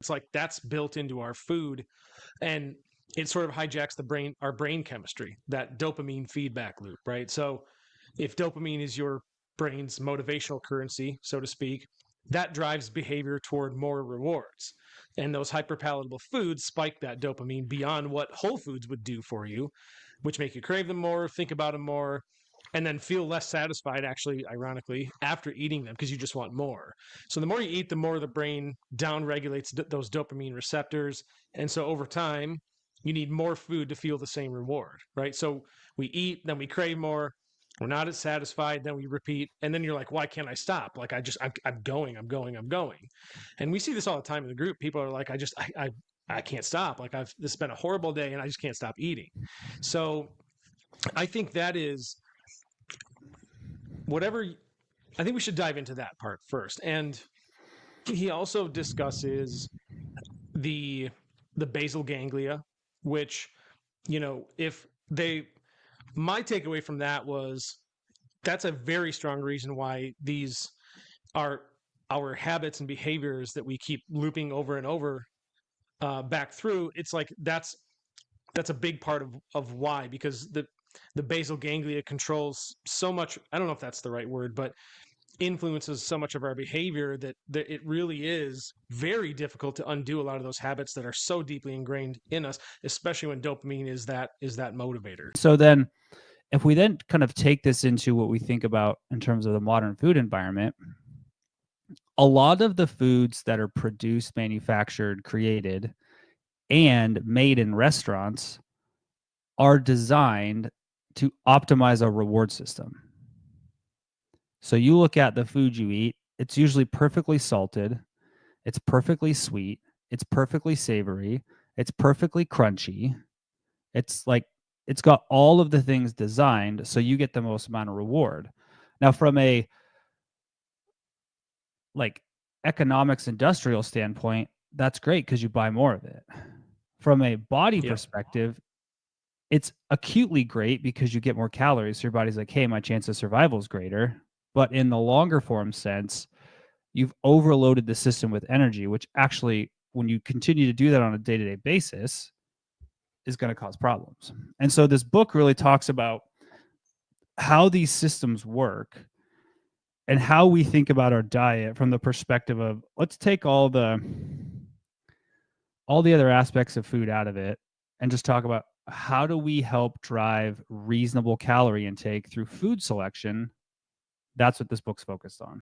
It's like that's built into our food, and it sort of hijacks our brain chemistry, that dopamine feedback loop, right? So if dopamine is your brain's motivational currency, so to speak, that drives behavior toward more rewards. And those hyperpalatable foods spike that dopamine beyond what whole foods would do for you, which make you crave them more, think about them more, and then feel less satisfied, actually, ironically, after eating them because you just want more. So the more you eat, the more the brain down regulates those dopamine receptors. And so over time, you need more food to feel the same reward, right? So we eat, then we crave more. We're not as satisfied, then we repeat, and then you're like, why can't I stop? Like I'm going. And we see this all the time in the group. People are like, I can't stop. Like this has been a horrible day and I just can't stop eating. So I think that is whatever. I think we should dive into that part first. And he also discusses the basal ganglia, which, if they, my takeaway from that was that's a very strong reason why these are our habits and behaviors that we keep looping over and over back through. It's like that's a big part of why, because the basal ganglia controls so much. I don't know if that's the right word, but influences so much of our behavior that it really is very difficult to undo a lot of those habits that are so deeply ingrained in us, especially when dopamine is that motivator. So then, if we then kind of take this into what we think about in terms of the modern food environment, a lot of the foods that are produced, manufactured, created, and made in restaurants are designed to optimize a reward system. So you look at the food you eat, it's usually perfectly salted, it's perfectly sweet, it's perfectly savory, it's perfectly crunchy. It's like it's got all of the things designed so you get the most amount of reward. Now, from a like economics industrial standpoint, that's great because you buy more of it. From a body perspective, it's acutely great because you get more calories. So your body's like, hey, my chance of survival is greater. But in the longer form sense, you've overloaded the system with energy, which actually, when you continue to do that on a day-to-day basis, is going to cause problems. And so this book really talks about how these systems work and how we think about our diet from the perspective of, let's take all the other aspects of food out of it and just talk about how do we help drive reasonable calorie intake through food selection. That's what this book's focused on.